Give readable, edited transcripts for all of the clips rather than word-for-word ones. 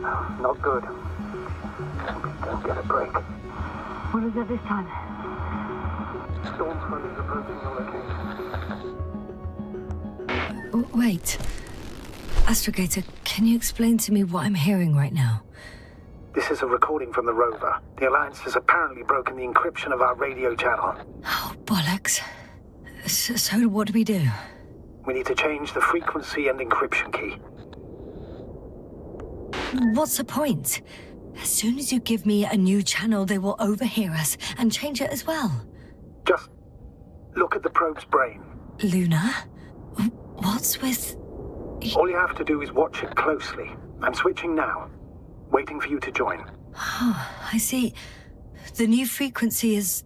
Not good. Don't get a break. What is it this time? Storm front is approaching your location. Wait. Astrogator, can you explain to me what I'm hearing right now? This is a recording from the rover. The Alliance has apparently broken the encryption of our radio channel. Oh, bollocks. So what do we do? We need to change the frequency and encryption key. What's the point? As soon as you give me a new channel, they will overhear us and change it as well. Just look at the probe's brain. Luna? What's with... All you have to do is watch it closely. I'm switching now. Waiting for you to join. Oh, I see. The new frequency is...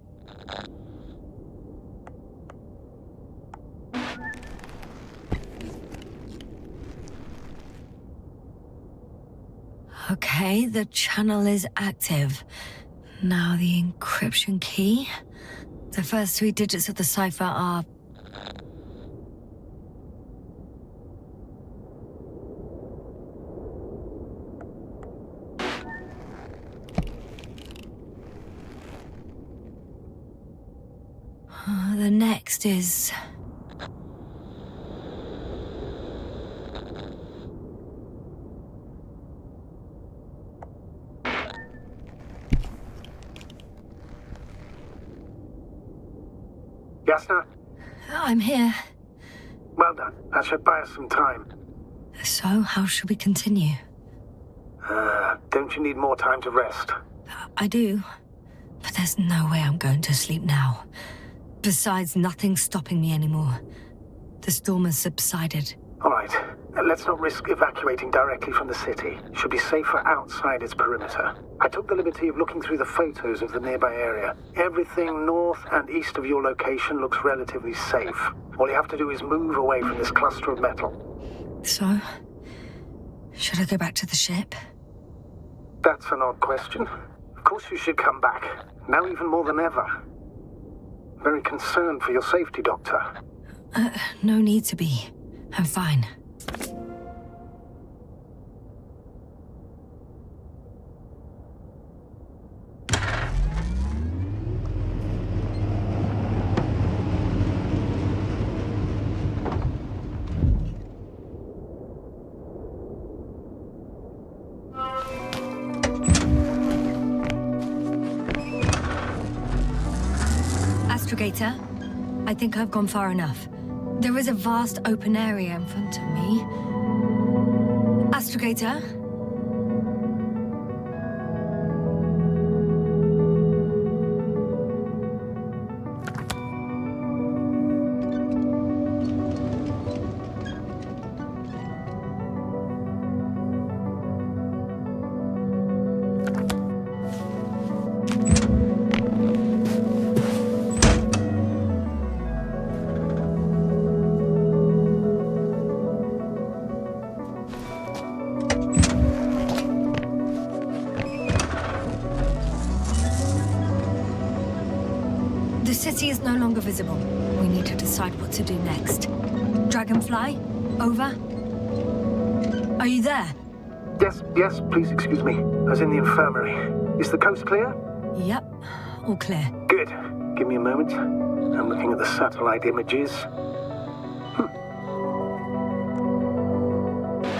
Okay, the channel is active. Now the encryption key. The first 3 digits of the cipher are... The next is... Yasna? I'm here. Well done. That should buy us some time. So, how should we continue? Don't you need more time to rest? I do. But there's no way I'm going to sleep now. Besides, nothing's stopping me anymore. The storm has subsided. All right. Let's not risk evacuating directly from the city. Should be safer outside its perimeter. I took the liberty of looking through the photos of the nearby area. Everything north and east of your location looks relatively safe. All you have to do is move away from this cluster of metal. So, should I go back to the ship? That's an odd question. Of course you should come back. Now even more than ever. Very concerned for your safety, Doctor. No need to be. I'm fine. Astrogator, I think I've gone far enough. There is a vast open area in front of me. Astrogator? The city is no longer visible. We need to decide what to do next. Dragonfly? Over? Are you there? Yes, please excuse me. I was in the infirmary. Is the coast clear? Yep, all clear. Good. Give me a moment. I'm looking at the satellite images.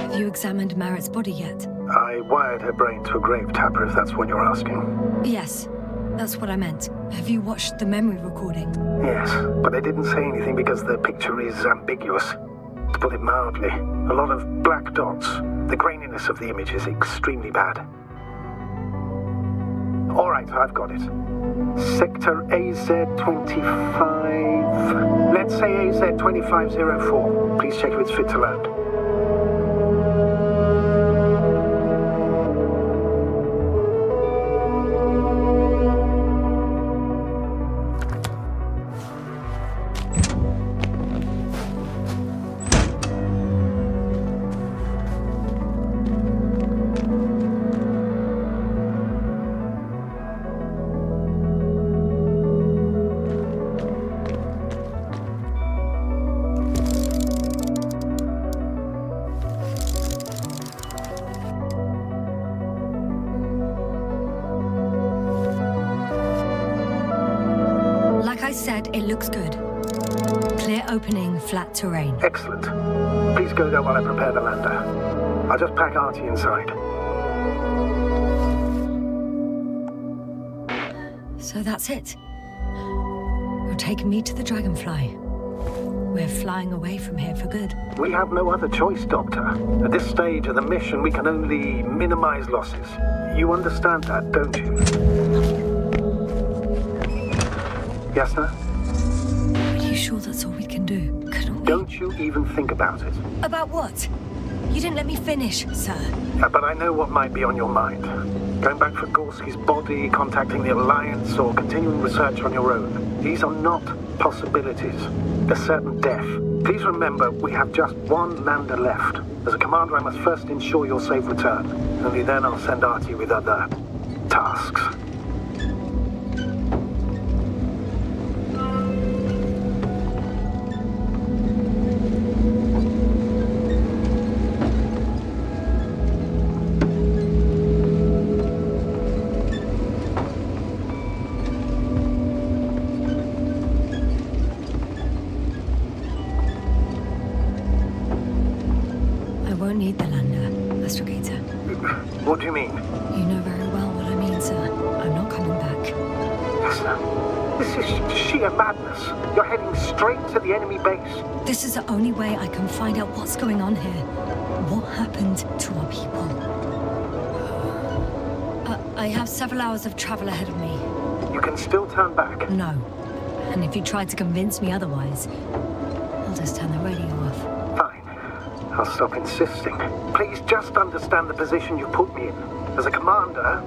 Have you examined Merritt's body yet? I wired her brain to a grave tapper, if that's what you're asking. Yes, that's what I meant. Have you watched the memory recording? Yes, but I didn't say anything because the picture is ambiguous. To put it mildly, a lot of black dots. The graininess of the image is extremely bad. All right, I've got it. Sector AZ-25... Let's say AZ-2504. Please check if it's fit to land. Good, it looks good. Clear opening, flat terrain. Excellent. Please go there while I prepare the lander. I'll just pack Artie inside. So that's it. You're taking me to the Dragonfly. We're flying away from here for good. We have no other choice, Doctor. At this stage of the mission, we can only minimize losses. You understand that, don't you? Yasna? Are you sure that's all we can do? Couldn't we? Don't you even think about it. About what? You didn't let me finish, sir. But I know what might be on your mind. Going back for Gorski's body, contacting the Alliance, or continuing research on your own. These are not possibilities. They're certain death. Please remember, we have just one lander left. As a commander, I must first ensure your safe return. Only then I'll send Artie with other tasks. What do you mean? You know very well what I mean, sir. I'm not coming back. Yasna, this is sheer madness. You're heading straight to the enemy base. This is the only way I can find out what's going on here. What happened to our people? I have several hours of travel ahead of me. You can still turn back. No. And if you try to convince me otherwise, I'll just turn the radio off. Fine. I'll stop insisting. Please just understand the position you put me in. As a commander,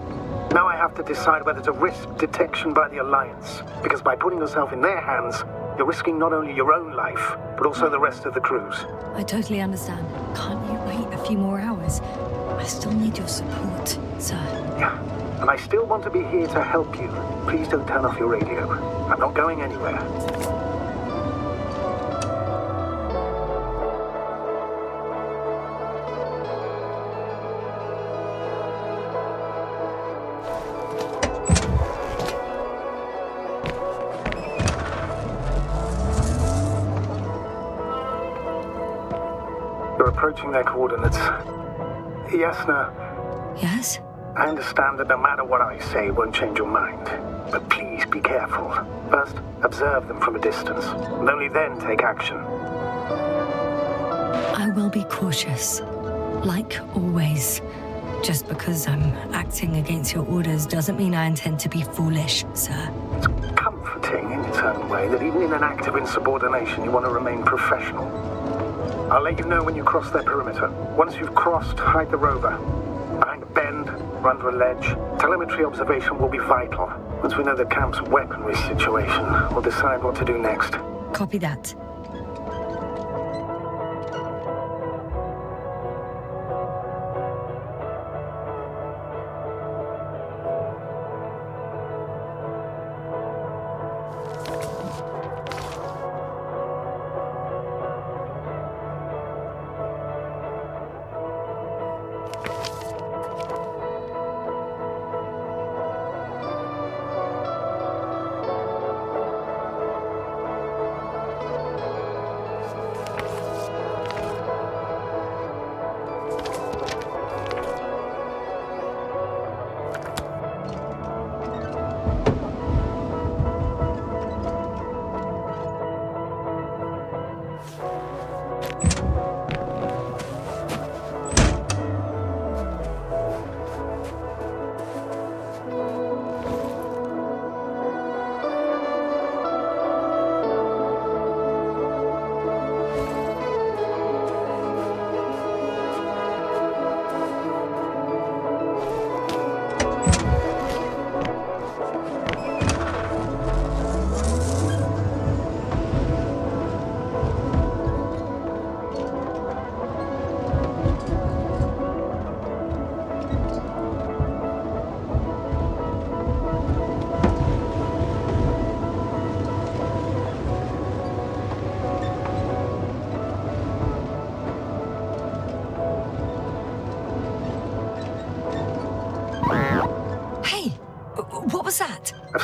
now I have to decide whether to risk detection by the Alliance. Because by putting yourself in their hands, you're risking not only your own life, but also the rest of the crew's. I totally understand. Can't you wait a few more hours? I still need your support, sir. Yeah, and I still want to be here to help you. Please don't turn off your radio. I'm not going anywhere. Approaching their coordinates. Yasna. Yes? I understand that no matter what I say, it won't change your mind. But please be careful. First, observe them from a distance, and only then take action. I will be cautious. Like always. Just because I'm acting against your orders doesn't mean I intend to be foolish, sir. It's comforting in its own way that even in an act of insubordination, you want to remain professional. I'll let you know when you cross their perimeter. Once you've crossed, hide the rover. Behind a bend, or under a ledge. Telemetry observation will be vital. Once we know the camp's weaponry situation, we'll decide what to do next. Copy that.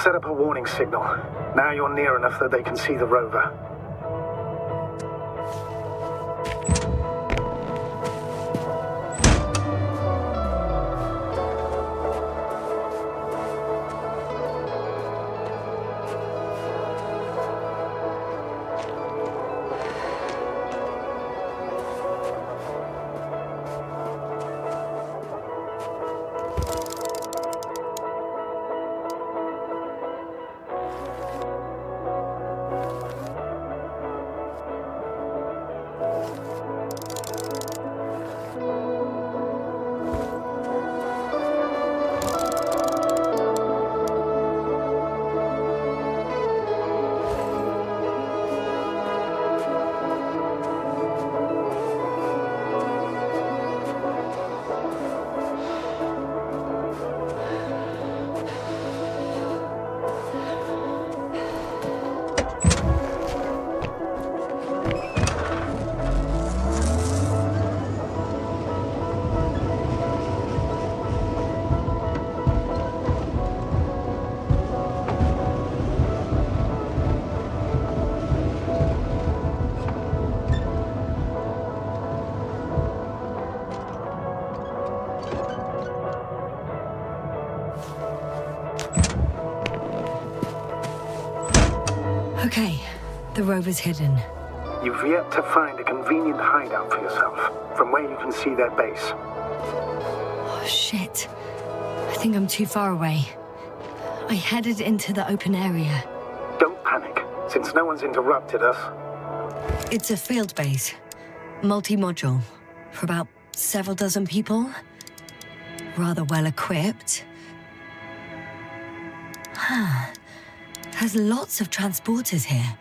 set up a warning signal. Now you're near enough that they can see the rover. Okay, the rover's hidden. You've yet to find a convenient hideout for yourself, from where you can see their base. Oh, shit. I think I'm too far away. I headed into the open area. Don't panic, since no one's interrupted us. It's a field base. Multi-module. For about several dozen people. Rather well equipped. There's lots of transporters here.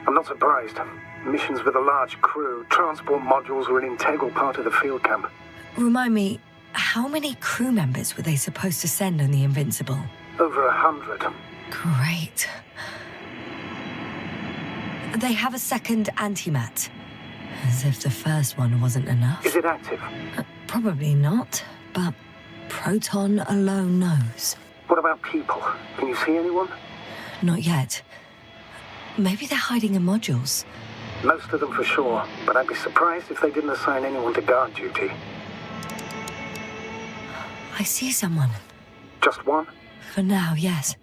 I'm not surprised. Missions with a large crew, transport modules were an integral part of the field camp. Remind me, how many crew members were they supposed to send on the Invincible? Over 100. Great. They have a second antimat. As if the first one wasn't enough. Is it active? Probably not, but Proton alone knows. What about people? Can you see anyone? Not yet. Maybe they're hiding in modules. Most of them for sure, but I'd be surprised if they didn't assign anyone to guard duty. I see someone. Just one? For now, yes.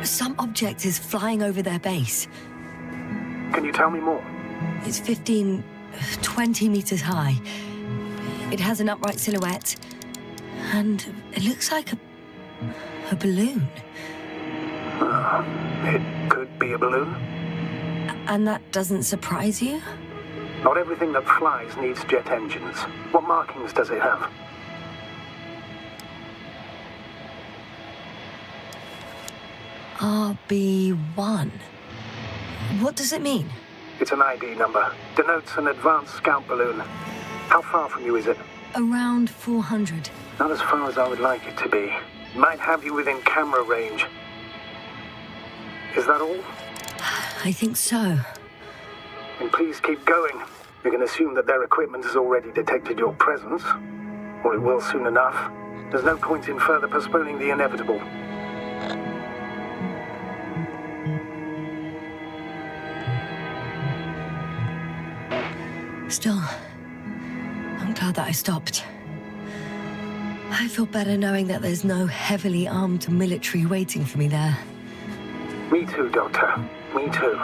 Some object is flying over their base. Can you tell me more? It's 20 meters high. It has an upright silhouette, and it looks like a balloon. It could be a balloon. And that doesn't surprise you? Not everything that flies needs jet engines. What markings does it have? RB1. What does it mean? It's an ID number. Denotes an advanced scout balloon. How far from you is it? Around 400. Not as far as I would like it to be. Might have you within camera range. Is that all? I think so. Then please keep going. You can assume that their equipment has already detected your presence. Or it will soon enough. There's no point in further postponing the inevitable. Still, I'm glad that I stopped. I feel better knowing that there's no heavily armed military waiting for me there. Me too, Doctor. Me too.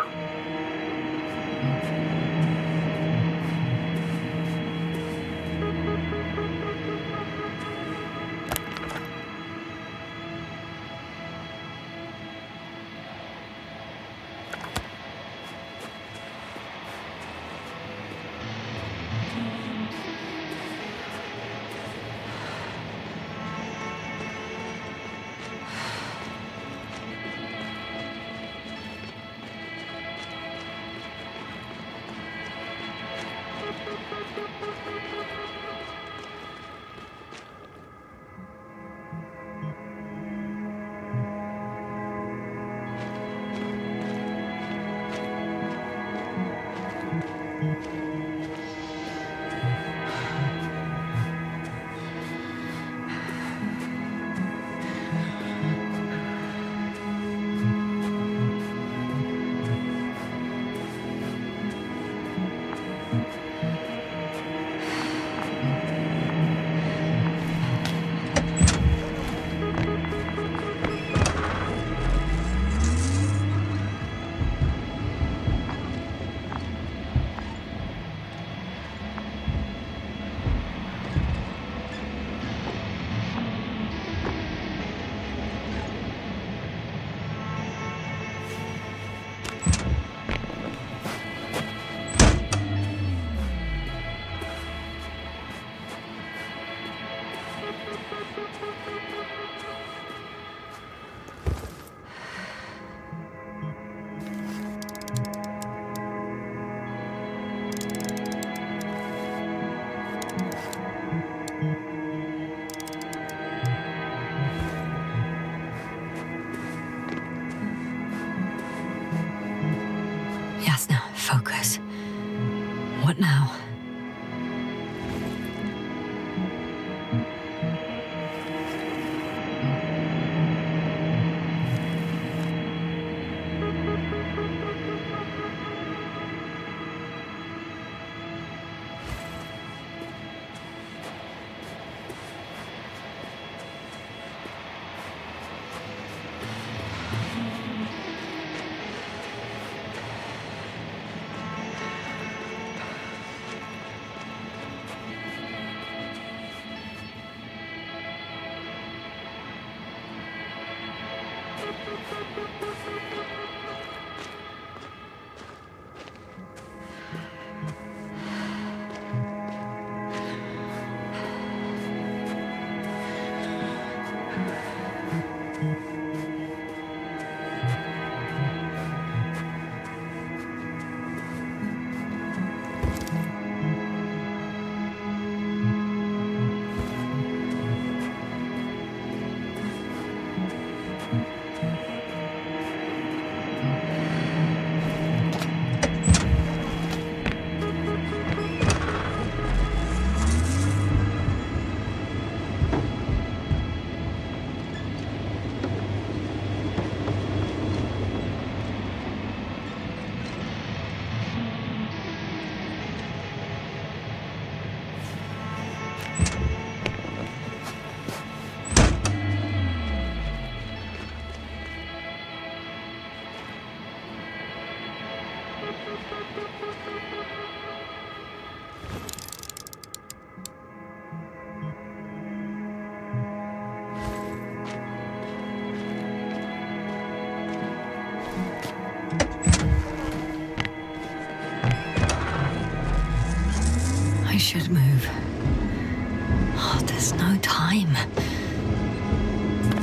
What now? I should move. Oh, there's no time.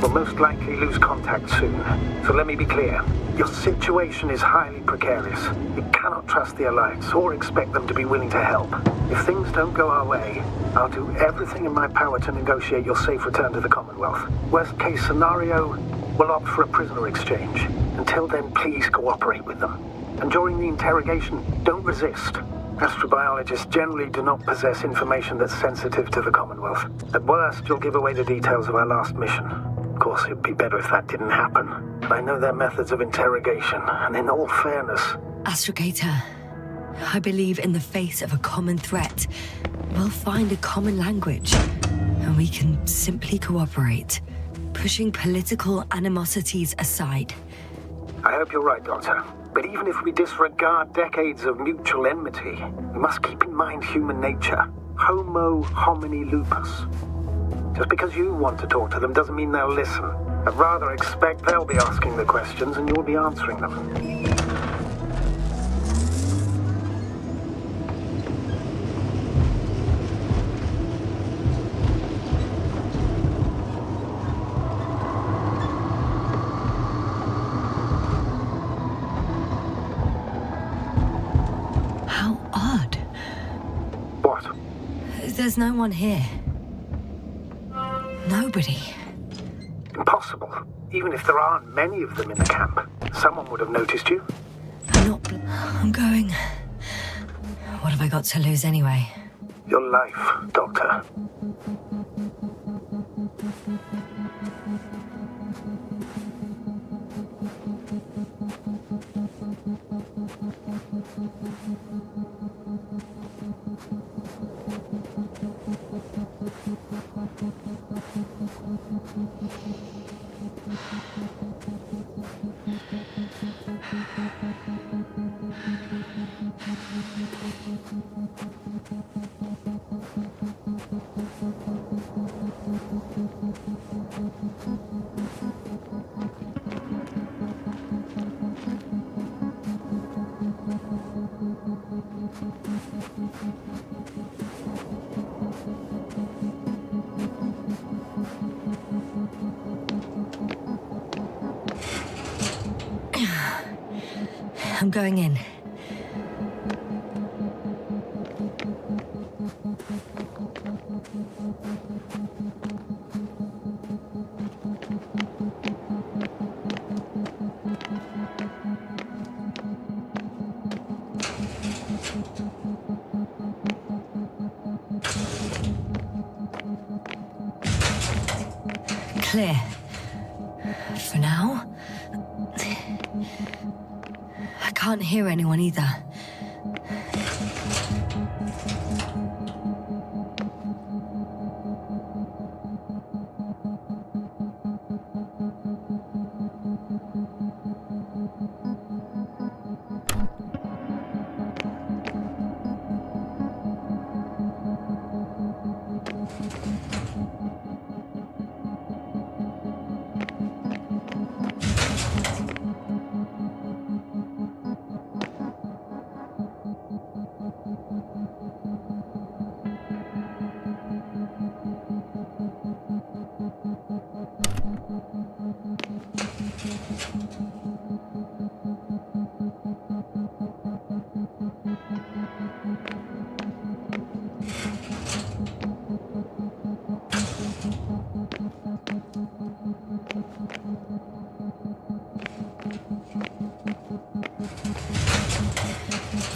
We'll most likely lose contact soon. So let me be clear. Your situation is highly precarious. You cannot trust the Alliance or expect them to be willing to help. If things don't go our way, I'll do everything in my power to negotiate your safe return to the Commonwealth. Worst case scenario, we'll opt for a prisoner exchange. Until then, please cooperate with them. And during the interrogation, don't resist. Astrobiologists generally do not possess information that's sensitive to the Commonwealth. At worst, you'll give away the details of our last mission. Of course, it'd be better if that didn't happen. But I know their methods of interrogation, and in all fairness... Astrogator, I believe in the face of a common threat, we'll find a common language, and we can simply cooperate, pushing political animosities aside. I hope you're right, Doctor. But even if we disregard decades of mutual enmity, we must keep in mind human nature. Homo homini lupus. Just because you want to talk to them doesn't mean they'll listen. I'd rather expect they'll be asking the questions and you'll be answering them. How odd. What? There's no one here. Nobody. Impossible. Even if there aren't many of them in the camp, someone would have noticed you. I'm going. What have I got to lose anyway? Your life, Doctor. I'm going in. clear. For now. I can't hear anyone either.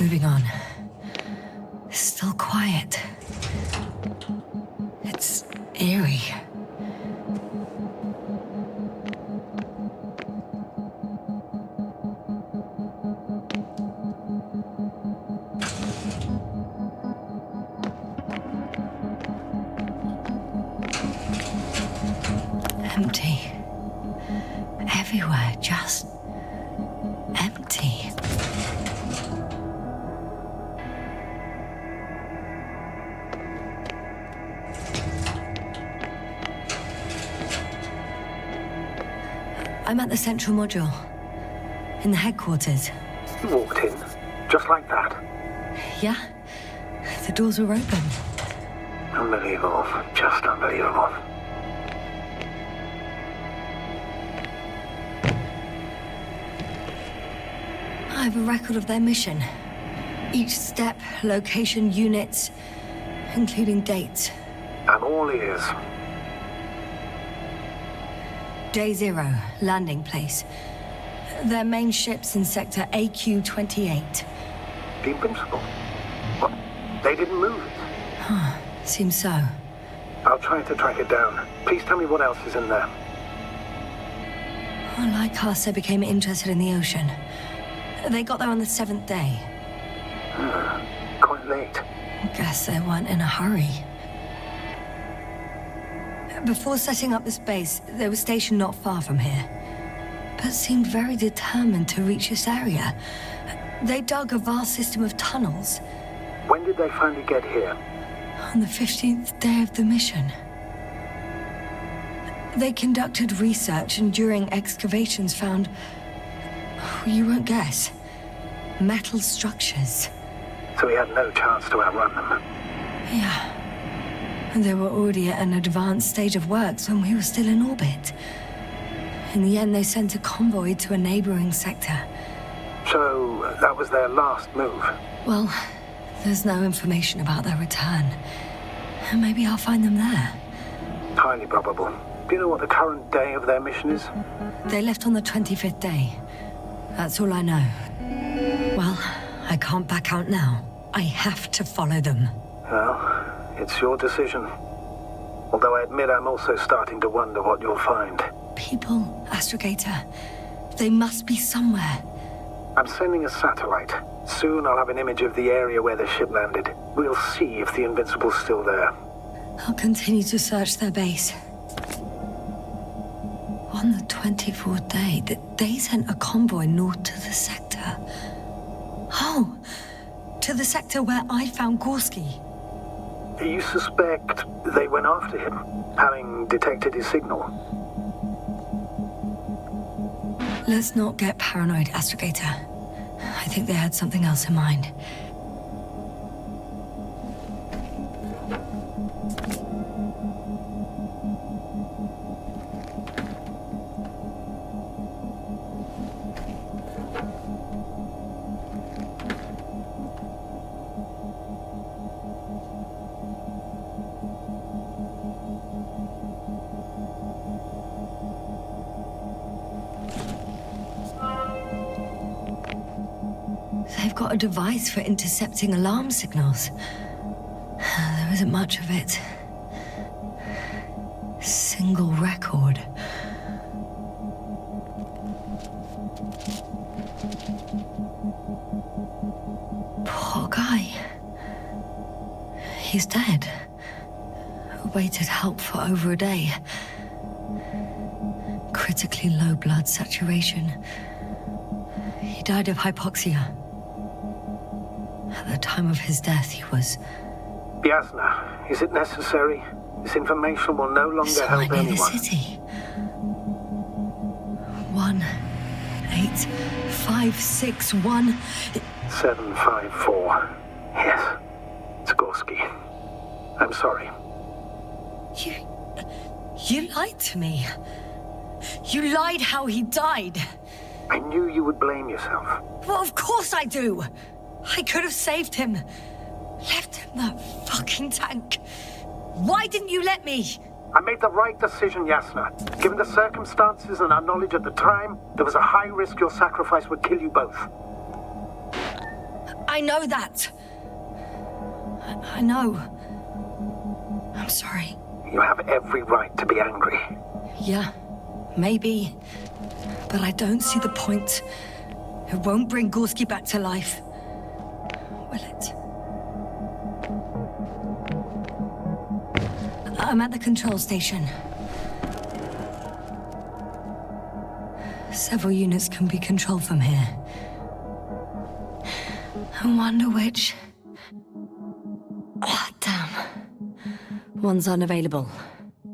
Moving on. Still quiet. It's eerie. Empty. Everywhere, just empty. I'm at the central module. In the headquarters. You walked in, just like that. Yeah? The doors were open. Unbelievable. Just unbelievable. I have a record of their mission. Each step, location, units, including dates. I'm all ears. Day 0, landing place. Their main ship's in sector AQ-28. The Invincible? What? They didn't move it? Seems so. I'll try to track it down. Please tell me what else is in there. Lycaster became interested in the ocean. They got there on the 7th day. Quite late. Guess they weren't in a hurry. Before setting up this base, they were stationed not far from here, but seemed very determined to reach this area. They dug a vast system of tunnels. When did they finally get here? On the 15th day of the mission. They conducted research and during excavations found, you won't guess, metal structures. So we had no chance to outrun them. Yeah. And they were already at an advanced stage of works when we were still in orbit. In the end, they sent a convoy to a neighboring sector. So that was their last move? Well, there's no information about their return. Maybe I'll find them there. Highly probable. Do you know what the current day of their mission is? They left on the 25th day. That's all I know. Well, I can't back out now. I have to follow them. Well, it's your decision. Although I admit I'm also starting to wonder what you'll find. People, Astrogator. They must be somewhere. I'm sending a satellite. Soon I'll have an image of the area where the ship landed. We'll see if the Invincible's still there. I'll continue to search their base. On the 24th day, they sent a convoy north to the sector. Oh, to the sector where I found Gorski. You suspect they went after him, having detected his signal? Let's not get paranoid, Astrogator. I think they had something else in mind. They've got a device for intercepting alarm signals. There isn't much of it. Single record. He's dead. Waited help for over a day. Critically low blood saturation. He died of hypoxia. At the time of his death, he was... Yasna, is it necessary? This information will no longer So I help near anyone. the city. 18561. 754. Yes. It's Gorski. I'm sorry. You lied to me. You lied how he died. I knew you would blame yourself. Well, of course I do. I could have saved him. Left him that fucking tank. Why didn't you let me? I made the right decision, Yasna. Given the circumstances and our knowledge at the time, there was a high risk your sacrifice would kill you both. I know that. I know. I'm sorry. You have every right to be angry. Yeah, maybe. But I don't see the point. It won't bring Gorski back to life. Will it? I'm at the control station. Several units can be controlled from here. I wonder which... Oh, damn. One's unavailable.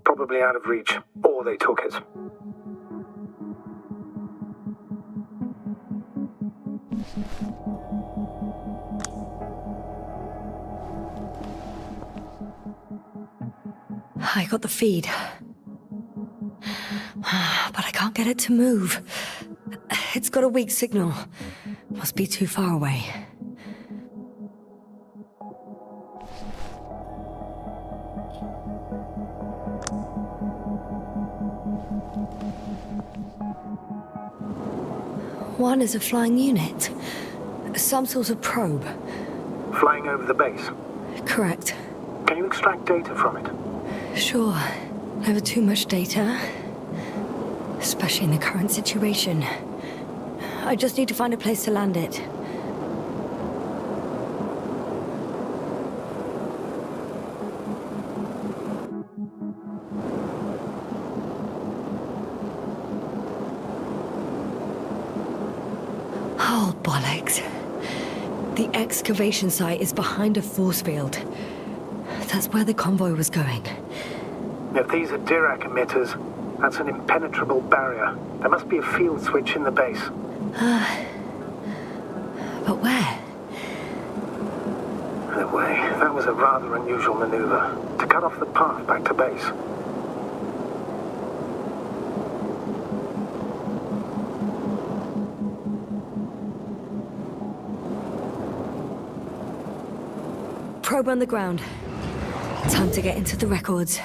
Probably out of reach, or they took it. I got the feed. But I can't get it to move. It's got a weak signal. Must be too far away. One is a flying unit. Some sort of probe. Flying over the base. Correct. Can you extract data from it? Sure. Never too much data. Especially in the current situation. I just need to find a place to land it. Oh, bollocks. The excavation site is behind a force field. That's where the convoy was going. If these are Dirac emitters, that's an impenetrable barrier. There must be a field switch in the base. But where? In a way, that was a rather unusual maneuver. To cut off the path back to base. Probe on the ground. Time to get into the records.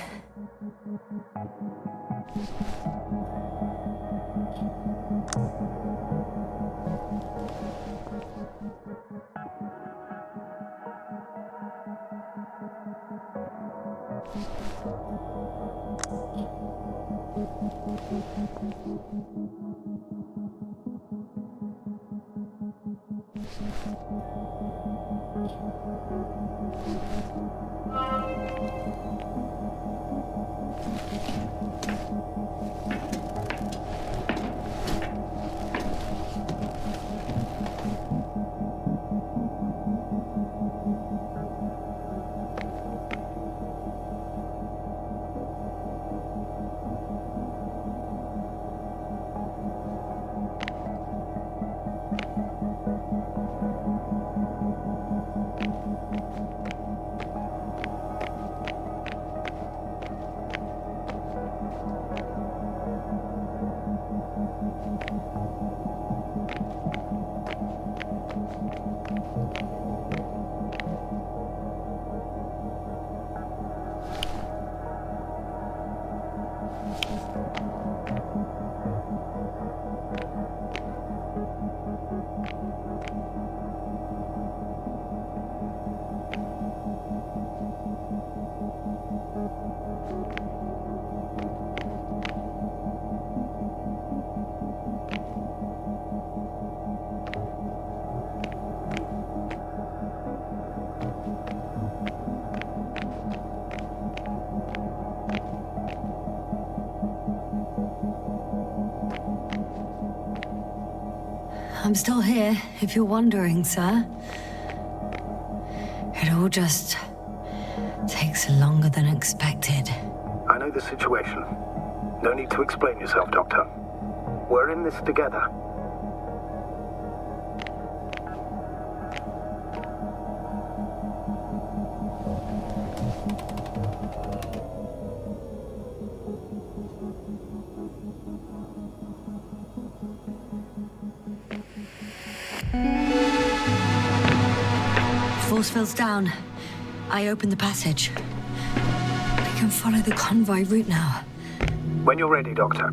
I'm still here, if you're wondering, sir. It all just takes longer than expected. I know the situation. No need to explain yourself, Doctor. We're in this together. Force field's down. I opened the passage. We can follow the convoy route now. When you're ready, Doctor.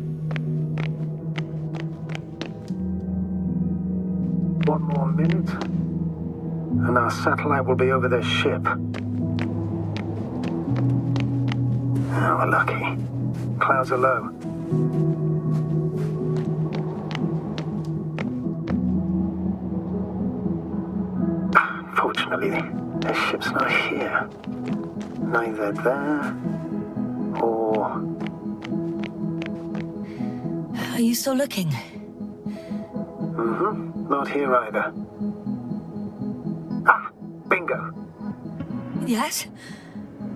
One more minute, and our satellite will be over their ship. Oh, we're lucky. Clouds are low. Unfortunately, their ship's not here. Neither there, or... Are you still looking? Mm-hmm. Not here either. Ah! Bingo! Yes?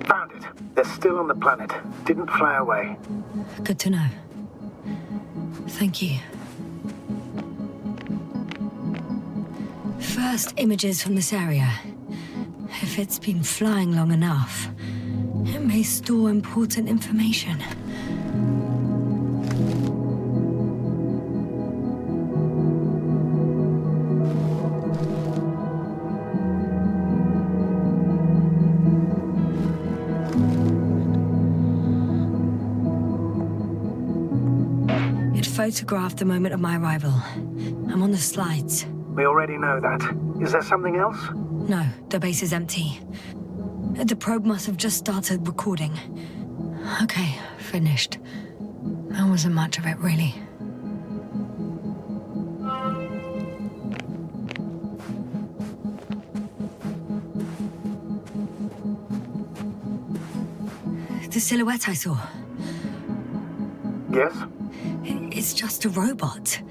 Found it. They're still on the planet. Didn't fly away. Good to know. Thank you. First images from this area. If it's been flying long enough, it may store important information. It photographed the moment of my arrival. I'm on the slides. We already know that. Is there something else? No, the base is empty. The probe must have just started recording. Okay, finished. There wasn't much of it, really. The silhouette I saw. Yes? It's just a robot.